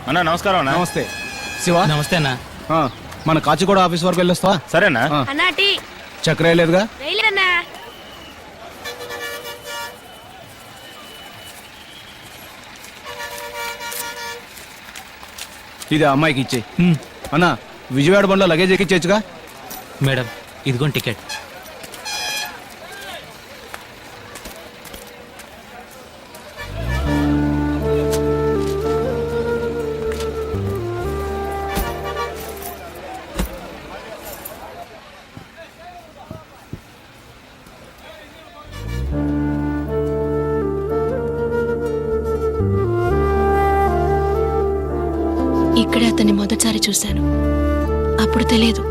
అన్నా నమస్కారం అన్న. నమస్తే శివ. నమస్తే అన్న. మన కాచిగూడ ఆఫీస్ వరకు వెళ్ళొస్తావా? సరేనా? చక్కెర లేదుగా? ఇది అమ్మాయికి ఇచ్చే. అన్నా విజయవాడ బండ్లో లగేజ్ ఎక్కించచ్చుగా? మేడం ఇదిగోండి టికెట్. ఇక్కడే అతన్ని మొదటిసారి చూశాను. అప్పుడు తెలియదు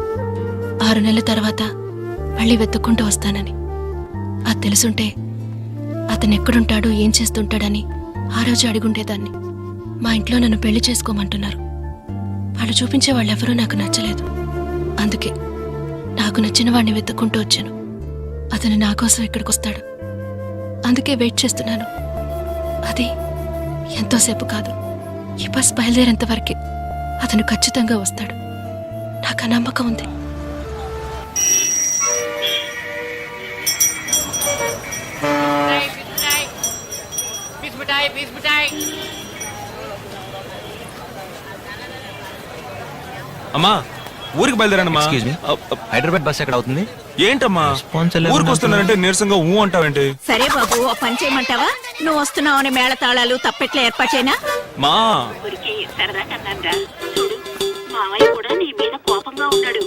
6 నెలల తర్వాత మళ్ళీ వెతుక్కుంటూ వస్తానని. అది తెలుసుంటే అతను ఎక్కడుంటాడో ఏం చేస్తుంటాడని ఆ రోజు అడిగుండేదాన్ని. మా ఇంట్లో నన్ను పెళ్లి చేసుకోమంటున్నారు. వాళ్ళు చూపించే వాళ్ళెవరూ నాకు నచ్చలేదు. అందుకే నాకు నచ్చిన వాడిని వెతుక్కుంటూ వచ్చాను. అతను నా కోసం ఇక్కడికి వస్తాడు. అందుకే వెయిట్ చేస్తున్నాను. అది ఎంతోసేపు కాదు, ఈ బస్ బయలుదేరేంత వరకే. అతను ఖచ్చితంగా వస్తాడు, నాకు ఆ నమ్మకం ఉంది. అమ్మా ఊరికి బయలుదేరానమ్మా. హైదరాబాద్ బస్ ఎక్కడ అవుతుంది? ఏంటమ్మా ఊరికి వస్తున్నానంటే నీరసంగా ఊ అంటావేంటి? సరే బాబు, పని చేయమంటావా? నువ్వు వస్తున్నావు అని మేళతాళాలు తప్పెట్లా ఏర్పాటైనా మా ఊరికి సరదా కన్నారా. చూడు, మావయ్య కూడా నీ మీద కోపంగా ఉన్నాడు.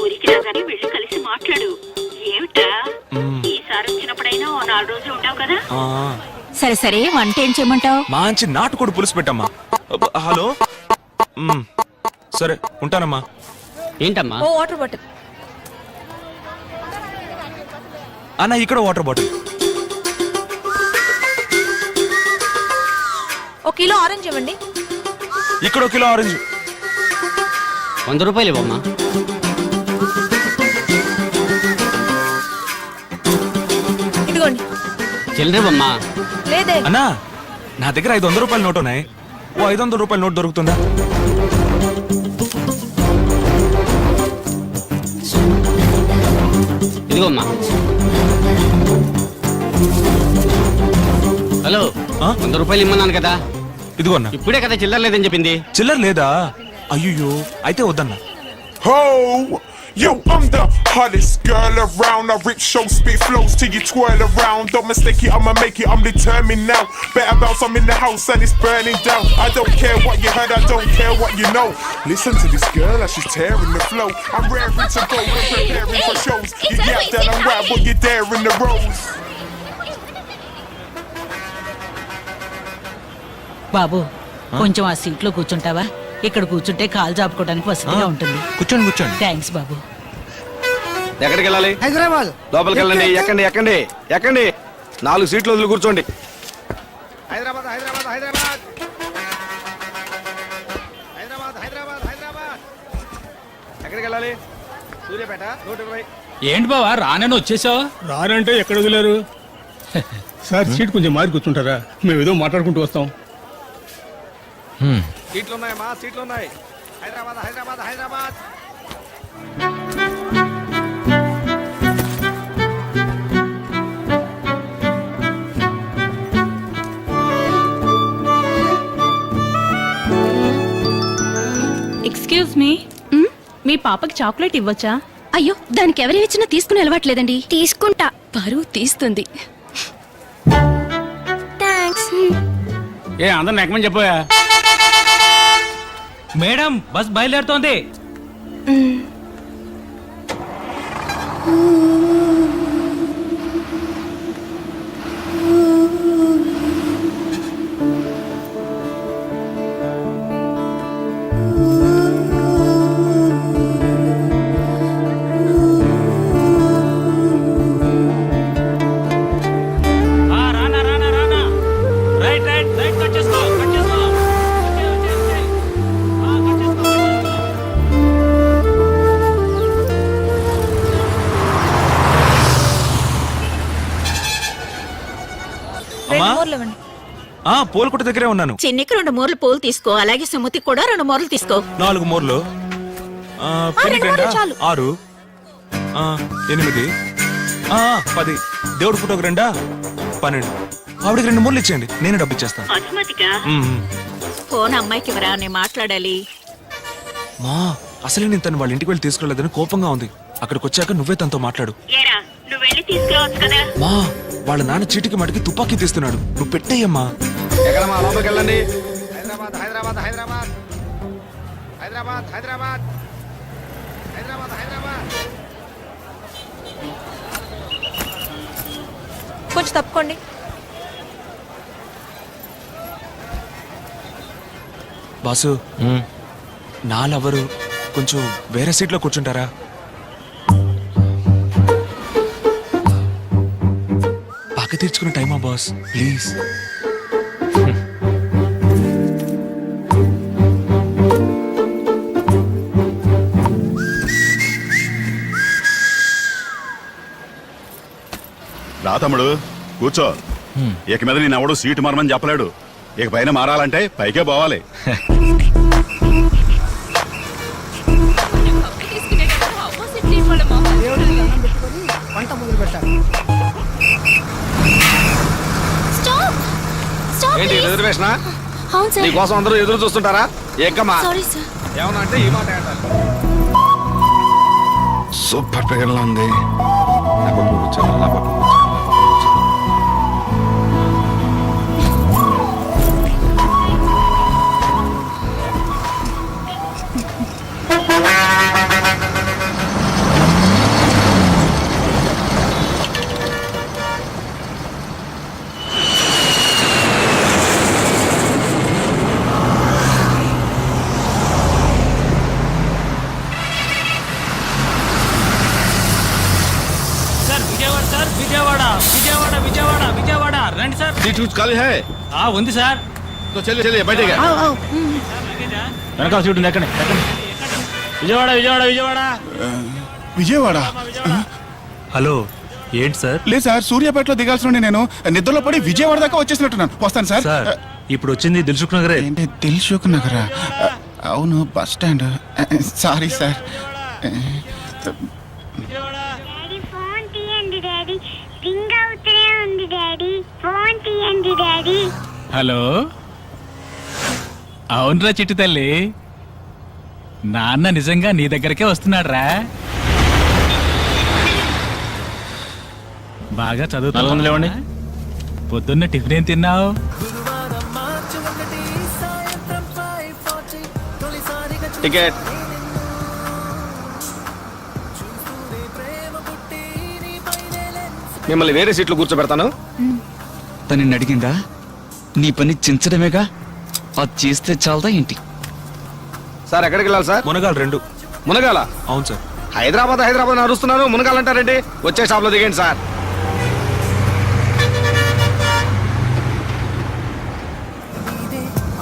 ఊరికి రాగానే వెళ్ళి కలిసి మాట్లాడు. ఏమిటా ఈసారి వచ్చినప్పుడైనా 4 రోజులు ఉంటావు కదా? సరే సరే, వంట ఏం చేయమంటావు? మంచి నాటుకోడి పులుసు పెట్టమ్మా. హలో సరే ఉంటానమ్మా. ఏంటమ్మా? ఓ వాటర్ బాటిల్. అన్న ఇక్కడ వాటర్ బాటిల్. 1 కిలో ఆరెంజ్ ఇవ్వండి. ఇక్కడ 1 కిలో ఆరెంజ్. 100 రూపాయలు ఇవ్వమ్మా. ఇదిగోండి. చిల్లరేవమ్మా. లేదే అన్నా నా దగ్గర 500 రూపాయల నోట్ ఉన్నాయి. ఓ 500 రూపాయల నోట్ దొరుకుతుందా? ఇదిగోమ్మా. హలో, 100 రూపాయలు ఇమ్మన్నాను కదా. ఇదిగో అన్న. ఇప్పుడే కదా చిల్లర లేదని చెప్పింది. చిల్లర లేదా? అయ్యో అయితే వద్దన్నా. హో Yo, I'm the hottest girl around. I rip show, spit flows till you twirl around. Don't mistake it, I'ma make it, I'm determined now. Better bounce, I'm in the house and it's burning down. I don't care what you heard, I don't care what you know. Listen to this girl as she's tearing the flow. I'm raring to go and preparing for shows. You yap that I'm right, but you're there in the rows. బాబు కొంచెం ఆ సీట్లో కూర్చుంటావా? ఇక్కడ కూర్చుంటే కాలు చాపుకోవడానికి వసతిగా ఉంటుంది. కూర్చోండి కూర్చోండి. Thanks బాబు. ఎక్కడికి వెళ్ళాలి? హైదరాబాద్. లోపలికి వెళ్ళండి. ఎక్కండి ఎక్కండి ఎక్కండి. 4 సీట్లు వదిలి కూర్చోండి. హైదరాబాద్ హైదరాబాద్ హైదరాబాద్ హైదరాబాద్ హైదరాబాద్ హైదరాబాద్. ఎక్కడికి వెళ్ళాలి? సూర్యాపేట 120. ఏంటి బావా రానని వచ్చేసావు? రానంటే ఎక్కడ వదిలేరు సార్? సీట్ కొంచెం మారి కూర్చుంటారా? మేము ఏదో మాట్లాడుకుంటూ వస్తాం. సీట్లు ఉన్నాయమ్మా, సీట్లు ఉన్నాయి. హైదరాబాద్ హైదరాబాద్ హైదరాబాద్. ఎక్స్క్యూజ్ మీ, మీ పాపకి చాక్లెట్ ఇవ్వచ్చా? అయ్యో, దానికి ఎవరు ఇచ్చినా తీసుకుని అలవాట్లేదండి. తీసుకుంటా. పరువు తీస్తుంది. థ్యాంక్స్. ఏ అందరిని ఎక్కమని చెప్పాయా? మేడం బస్ బయలుదేరుతోంది. రానా రానా రానా. రైట్ రైట్ రైట్ కట్ చేసుకో కట్ చేసుకో. అమ్మా పూలకుట్ట దగ్గరే ఉన్నాను. చిన్నికి 2 మూరలు పూలు తీసుకో, అలాగే సుమతికి కూడా 2 మూరలు తీసుకో. 4 మూరలు. పెళ్లికి 2, 6, 8, 10. దేవుడి ఫోటోకి 2, 12. ఆవిడకి 2 మూరలు ఇచ్చేయండి, నేనే డబ్బు ఇచ్చేస్తాను. అస్మతిగా ఫోన్ అమ్మాయికి ఇవ్వరా, నేను మాట్లాడాలి. మా అసలే నేను తను వాళ్ళ ఇంటికి వెళ్ళి తీసుకెళ్ళలేదని కోపంగా ఉంది. అక్కడికి వచ్చాక నువ్వే తనతో మాట్లాడు. ఏరా, నువ్వు వెళ్ళి తీసుకురావచ్చు కదా. మా వాళ్ళ నాన్న చీటికి మటుకి తుపాకీ తీస్తున్నాడు, నువ్వు పెట్టేయమ్మా. ఎక్కడమ్మా? లోపలికి వెళ్ళండి. హైదరాబాద్ హైదరాబాద్ హైదరాబాద్ హైదరాబాద్ హైదరాబాద్ హైదరాబాద్ హైదరాబాద్. కొంచెం తప్పుకోండి. బాసు, నా లవరు కొంచెం వేరే సీట్లో కూర్చుంటారా? బాగా తీర్చుకునే టైమా బాస్, ప్లీజ్. రా తమ్ముడు కూర్చో. ఇక మీద నేను ఎవడు సీటు మారమని చెప్పలేడు. ఇక పైన మారాలంటే పైకే పోవాలి. వంట మొదలు పెట్టాలి. ఏంటి రిజర్వేషనా? అవును సార్. నీకోసం అందరూ ఎదురు చూస్తుంటారా? ఎక్కమ్మా. Sorry sir. ఏమన్నా అంటే ఈ మాట ఏంటారు? సూపర్ ఫిగర్లా ఉంది. విజయవాడ విజయవాడ విజయవాడ విజయవాడ రండి సార్. సీట్ కుछ खाली है? ఉంది సార్. तो चलिए चलिए बैठेगा. వెనకాల సీట్ ఉంది, ఎక్కండి ఎక్కండి. విజయవాడ విజయవాడ విజయవాడ విజయవాడ. హలో, ఏంటి సార్? లేదు సార్, సూర్యాపేటలో దిగాల్సిన నేను నిద్రలో పడి విజయవాడ దాకా వచ్చేసినట్టున్నాను. వస్తాను సార్. ఇప్పుడు వచ్చింది దిల్సుఖ్ నగరే. ఏంటి దిల్సుఖ్ నగరా? అవును, bus stand. Sorry sir. Phone తీయండి డాడీ, రింగ్ అవుతూనే ఉంది డాడీ, ఫోన్ తీయండి డాడీ. హలో, అవునరా చిట్టు తల్లి, నాన్న నిజంగా నీ దగ్గరకే వస్తున్నాడు రా. బాగా చదువు 400 ఇవ్వండి. పొద్దున్న టిఫిన్ ఏం తిన్నావు? టికెట్. మిమ్మల్ని వేరే సీట్లో కూర్చోబెడతాను. తను నిన్ను అడిగిందా? నీ పని చించడమేగా, అది చేస్తే చాలదా ఏంటి? సార్ ఎక్కడికి వెళ్ళాలి సార్? మునగాలు 2. మునగాల? అవును సార్. హైదరాబాద్ హైదరాబాద్ అరుస్తున్నారు, మునగాలంటారండి. వచ్చే షాప్ లో దిగండి సార్.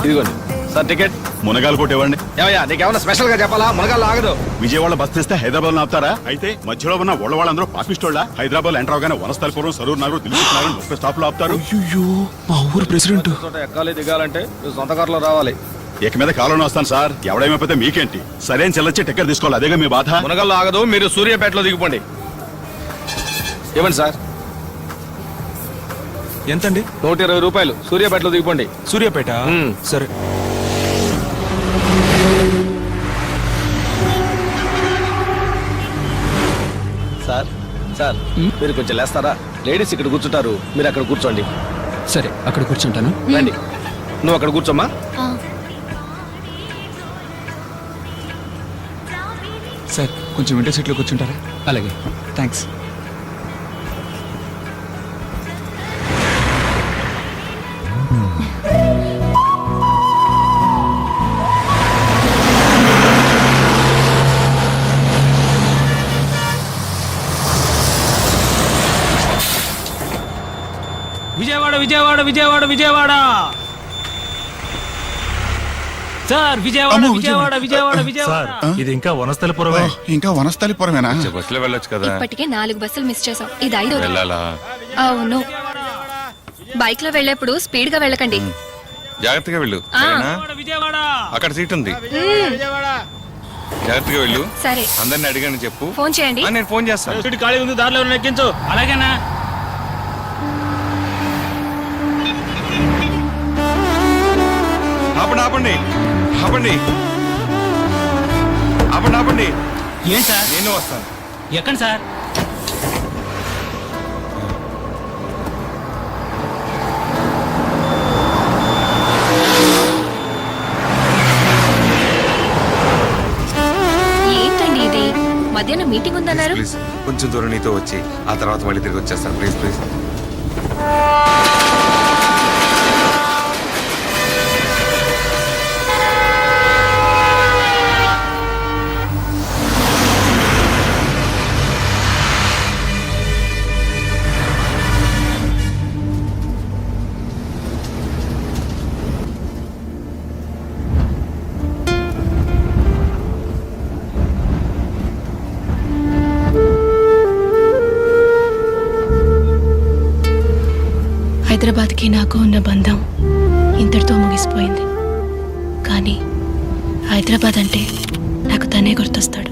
ఇదిగోండి సార్ టికెట్. మునగాలు కొట్టేవాడిని. ఏమయ్యా నీకేమన్నా స్పెషల్ గా చెప్పాలా? మునగాలు ఆగదు. విజయవాడ బస్ తెస్తే హైదరాబాద్ లో ఆపుతారా? అయితే మధ్యలో ఉన్న వాళ్ళందరూ పాపిస్తోళ్ళ. హైదరాబాద్ లో ఎంటర్ అవగానే వనస్థలపురం, సరూర్ నగర్, తెలుసుకున్నారు 30 స్టాప్ లో ఆపుతారు. అయ్యో, మా ఊరు ప్రెసిడెంట్. చోట ఎక్కాలి దిగాలంటే సొంత కారులో రావాలి. ఇక మీద కాలంలో వస్తాను సార్. ఎవడేమైపోతే మీకేంటి? సరైన చెల్లొచ్చి టికెట్ తీసుకోవాలి, అదేగా మీ బాధ. మునగాల్లో ఆగదు, మీరు సూర్యాపేటలో దిగిపోండి. ఇవ్వండి సార్. ఎంతండి? 120 రూపాయలు. సూర్యాపేటలో దిగిపోండి. సూర్యాపేట. సరే. సార్ సార్ మీరు కొంచెం లేస్తారా? లేడీస్ ఇక్కడ కూర్చుంటారు, మీరు అక్కడ కూర్చోండి. సరే, అక్కడ కూర్చుంటాను. రండి, నువ్వు అక్కడ కూర్చోమ్మా. సార్, కొంచెం విండో సీట్లో కూర్చుంటారా? అలాగే, థ్యాంక్స్. విజయవాడ విజయవాడ విజయవాడ విజయవాడ సార్, విజయవాడ విజయవాడ విజయవాడ విజయవాడ. ఇది ఇంకా వనస్థలపురమే. ఇంకా వనస్థలిపురమేనా? బస్సులో వెళ్ళొచ్చు కదా. ఇప్పటికే 4 బస్సులు మిస్ చేసాం. ఇది 5వ. వెళ్ళాలా? అవును. బైక్ లో వెళ్ళేప్పుడు స్పీడ్ గా వెళ్ళకండి. జాగ్రత్తగా వెళ్ళు. విజయవాడ అక్కడ సీట్ ఉంది, జాగ్రత్తగా వెళ్ళు. సరే, అందరిని అడిగాను చెప్పు. ఫోన్ చేయండి. నేను ఫోన్ చేస్తాను. సీటు ఖాళీ ఉంది, దారిలో ఎక్కించు. అలాగేనా? ఆపండి ఆపండి ఆపండి ఆపండి ఆపండి. ఏం సార్? నేను వస్తాను. ఎక్కడ సార్? ఏంటండి ఇది? మధ్యాహ్నం మీటింగ్ ఉందన్నారు. ప్లీజ్ కొంచెం దూరం నీతో వచ్చి ఆ తర్వాత మళ్ళీ తిరిగి వచ్చేస్తాను. Please please. హైదరాబాద్కి నాకు ఉన్న బంధం ఇంతటితో ముగిసిపోయింది. కానీ హైదరాబాద్ అంటే నాకు తనే గుర్తొస్తాడు.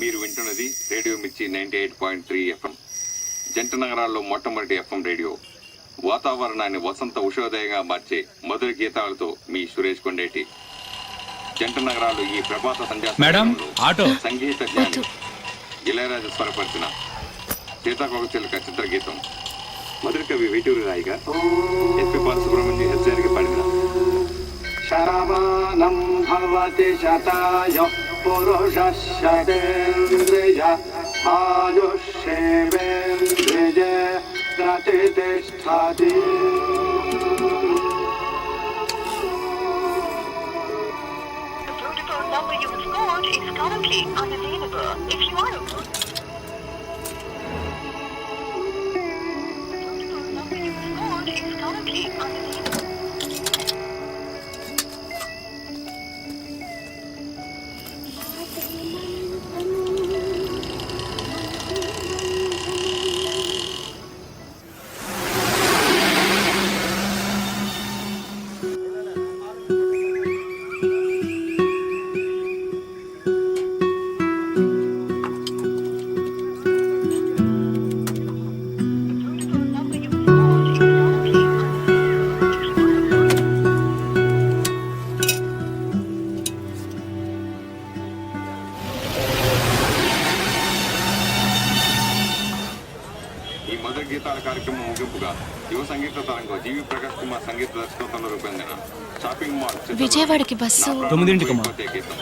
మీరు వింటున్నది రేడియో మిర్చి 98.3 FM, జంట నగరాల్లో మొట్టమొదటి FM రేడియో. వాతావరణాన్ని వసంత ఉషోదయంగా మార్చే మధుర గీతాలతో మీ సురేష్ కొండేటి. జంట నగరాలు ఈ ప్రభాత సంధ్యా సంగీత జ్ఞాని ఇళయరాజా స్వరపరిచిన సీతాకోకచిలుక చిత్రగీతం మధుర కవి వేటూరి రాయిగా ఎస్పి బాలసుబ్రహ్మణ్యం హెచ్చరిక పాడిన శరవాణం భవతి శతాయ పురుషశతేంద్రియ ఆయుష్యేవేంద్రియ ప్రతిష్ఠతి. మధుర గీతాల కార్యక్రమం ముగింపుగా యువ సంగీత తరంగం జీవి ప్రకాష్ కుమార్ సంగీత దర్శకత్వంలో రూపొందిన షాపింగ్ మాల్ చిత్రం విజయవాడకి బస్సు 9ంటికమ్మా. అయిపోతే గీతం.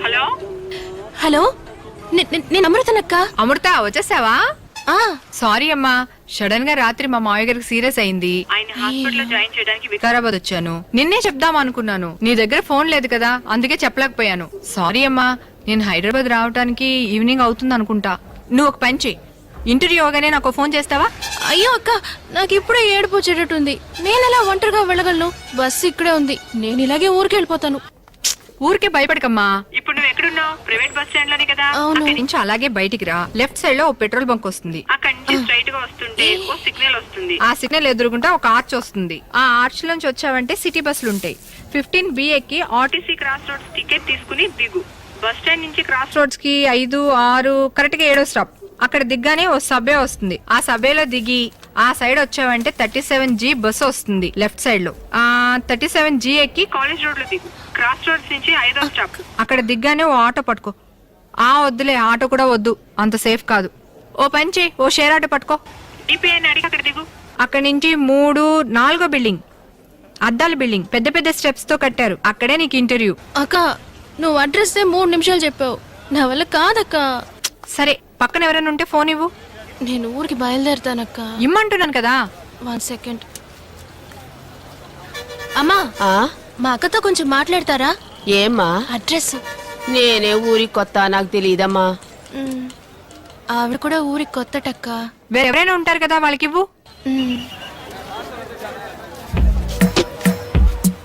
హలో హలో నేను అమృతనక్క. అమృత వచ్చేసావా? ఆ, సారీ అమ్మా, సడన్ గా రాత్రి మా మావయ్య గారికి సీరియస్ అయింది. ఆయన హాస్పిటల్లో జాయిన్ చేయడానికి వికారాబాద్ వచ్చాను. నిన్నే చెప్దాం అనుకున్నాను, నీ దగ్గర ఫోన్ లేదు కదా, అందుకే చెప్పలేకపోయాను. సారీ అమ్మా, నేను హైదరాబాద్ రావడానికి ఈవినింగ్ అవుతుంది అనుకుంటా. నువ్వు ఒక పని చెయ్యి, ఇంటర్వ్యూ అవగానే నాకు ఫోన్ చేస్తావా? అయ్యో అక్క, నాకు ఇప్పుడే ఏడుపు వచ్చేటట్టుంది. నేను ఎలా ఒంటరిగా వెళ్ళగలను? బస్సు ఇక్కడే ఉంది, నేను ఇలాగే ఊరికి వెళ్ళిపోతాను. ఊరికే భయపడకమ్మా. ఇప్పుడు నువ్వు ఎక్కడున్నావు? ప్రైవేట్ బస్ స్టాండ్ లోనే కదా. అవును. అక్కడి నుంచి అలాగే బయటికి రా, లెఫ్ట్ సైడ్ లో ఓ పెట్రోల్ బంక్ వస్తుంది. అక్కడి నుంచి స్ట్రైట్ గా వస్తుంటే ఓ సిగ్నల్ వస్తుంది. ఆ సిగ్నల్ ఎదురుగుంటా ఒక ఆర్చ్ వస్తుంది. ఆ ఆర్చ్ నుంచి వచ్చావంటే సిటీ బస్సులు ఉంటాయి. 15B ఎక్కి ఆర్టీసీ క్రాస్ రోడ్స్ టికెట్ తీసుకుని దిగు. బస్ స్టాండ్ నుంచి క్రాస్ రోడ్స్ కి 5, 6 కరెక్ట్ గా 7వ స్టాప్. అక్కడ దిగ్గానే ఓ సబ్వే వస్తుంది. ఆ సబ్వేలో దిగి ఆ సైడ్ వచ్చావంటే 37G బస్సు వస్తుంది లెఫ్ట్ సైడ్ లో. 37G ఎక్కి కాలేజ్ రోడ్ లో దిగు. క్రాస్ రోడ్స్ నుంచి 5వ స్టాప్. అక్కడ దిగ్గానే ఓ ఆటో పట్టుకో. వద్దులే, ఆటో కూడా వద్దు, అంత సేఫ్ కాదు. ఓ పని చేయి, ఓ షేర్ ఆటో పట్టుకో. డిపిఐని అడిగి అక్కడ దిగు. అక్కడి నుంచి 3, 4 బిల్డింగ్, అద్దాల బిల్డింగ్, పెద్ద పెద్ద స్టెప్స్ తో కట్టారు. అక్కడే నీకు ఇంటర్వ్యూ. అక్క, నువ్వు అడ్రస్ 3 నిమిషాలు చెప్పావు, నా వల్ల కాదక్క. సరే, పక్కన ఎవరైనా ఉంటే ఫోన్ ఇవ్వు. నేను ఊరికి బయలుదేరుతానక్క. ఇమ్మంటున్నాను కదా. 1 సెకండ్. అమ్మా, మా అక్కతో కొంచెం మాట్లాడతారా? ఏమ్మా? అడ్రస్. నేనే ఊరికి కొత్త, నాకు తెలియదమ్మా. ఆవిడ కూడా ఊరికి కొత్తటక్క. వేరెవరైనా ఉంటారు కదా, వాళ్ళకి ఇవ్వు.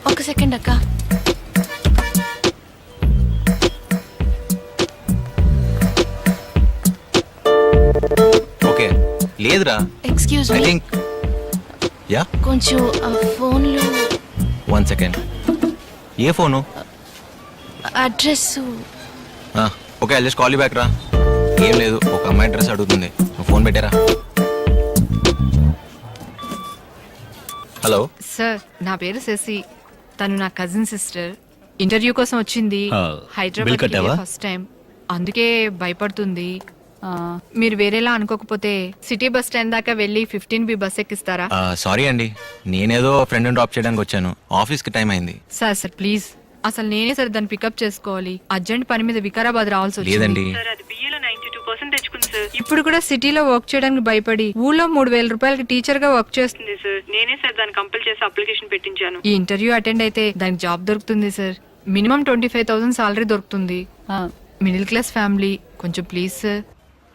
1 సెకండ్ అక్క. ఓకే, లేదురా. Excuse I me, think yeah. కొంచెం ఆ ఫోన్లో 1 second. A phone? Address. Okay, I just call you back రా. ఏం లేదు, ఒక అమ్మాయి అడ్రస్ అడుగుతుంది, నువ్వు ఫోన్ పెట్టారా. హలో సార్, నా పేరు శశి, తను నా కజిన్ సిస్టర్. ఇంటర్వ్యూ కోసం వచ్చింది. హైదరాబాద్ ఫస్ట్ టైం, అందుకే భయపడుతుంది. మీరు వేరేలా అనుకోకపోతే సిటీ బస్ స్టాండ్ దాకా వెళ్ళి 15B బస్ ఎక్కిస్తారా? సారీ అండి, నేనేదో ఫ్రెండ్ డ్రాప్ చేయడానికి వచ్చాను, ఆఫీస్కి టైం అయింది. సార్ ప్లీజ్, అసలు నేనే సార్ దాన్ని పికప్ చేసుకోవాలి. అర్జెంట్ పని మీద వికారాబాద్ రావాల్సి వచ్చింది. లేదండి, సార్ అది బిఏలో 92% తెచ్చుకుంది సార్. ఇప్పుడు కూడా సిటీలో వర్క్ చేయడానికి భయపడి ఊళ్ళో 3000 రూపాయలకి టీచర్ గా వర్క్ చేస్తుంది. సార్ నేనే సార్ దాన్ని కంపల్ చేసి అప్లికేషన్ పెట్టించాను. ఈ ఇంటర్వ్యూ అటెండ్ అయితే దానికి జాబ్ దొరుకుతుంది సార్. మినిమం 25,000 సాలరీ దొరుకుతుంది. మిడిల్ క్లాస్ ఫ్యామిలీ, కొంచెం ప్లీజ్ సార్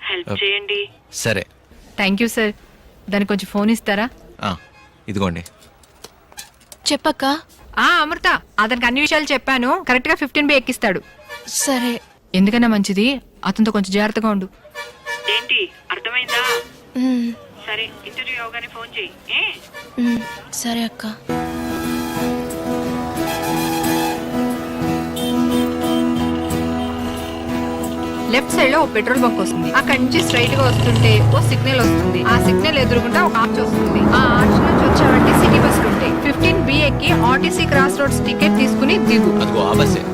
హెల్ప్ చేయండి. సరే. Thank you sir. దానికి కొంచెం ఫోన్ ఇస్తారా? ఇదిగోండి. చెప్పక్క. అమృత, అతనికి అన్ని విషయాలు చెప్పాను, కరెక్ట్ గా 15B ఎక్కిస్తాడు. సరే. ఎందుకన్నా మంచిది, అతనితో కొంచెం జాగ్రత్తగా ఉండు. ఏంటి అర్థమైందా? సరే, ఇంటర్వ్యూ అవగానే ఫోన్ చెయ్యి. సరే అక్క. లెఫ్ట్ సైడ్ లో ఒక పెట్రోల్ బంక్ వస్తుంది. అక్కడి నుంచి స్ట్రైట్ గా వస్తుంటే ఓ సిగ్నల్ వస్తుంది. ఆ సిగ్నల్ ఎదురుగుంటా ఒక ఆర్చ్ వస్తుంది. ఆ ఆర్చ్ నుంచి వచ్చావంటే సిటీ బస్సులు ఉంటాయి. 15B ఎక్కి ఆర్టీసీ క్రాస్ రోడ్స్ టికెట్ తీసుకుని దిగు. అదిగో ఆ బస్సే.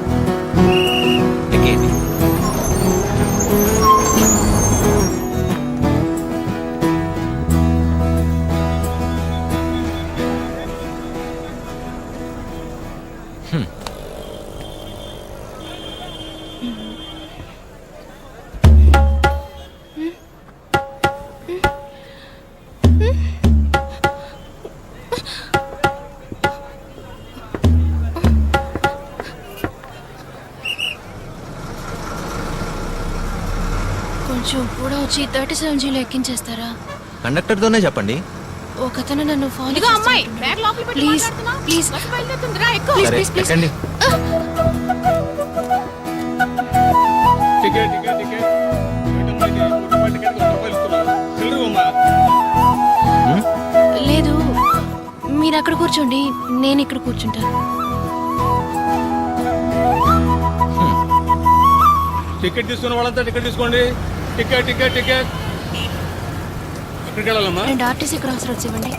ఎక్కేయండి. కొంచెం కూడా వచ్చి 37Gలో ఎక్కించేస్తారా? కండక్టర్తోనే చెప్పండి. ఒకతను నన్ను ఫోన్. ప్లీజ్ ప్లీజ్ సరే, ఎక్కండి. Ticket ticket ticket. రూపాయలు ఇస్తున్నారు. చిల్లర అమ్మా. మీరు అక్కడ కూర్చోండి, నేను ఇక్కడ కూర్చుంటాను. టికెట్ తీసుకున్న వాళ్ళంతా టికెట్ తీసుకోండి. Ticket ticket ticket. ఎక్కడికి వెళ్ళాలమ్మా? 2 ఆర్టీసీ క్రాస్ రోడ్స్ ఇవ్వండి.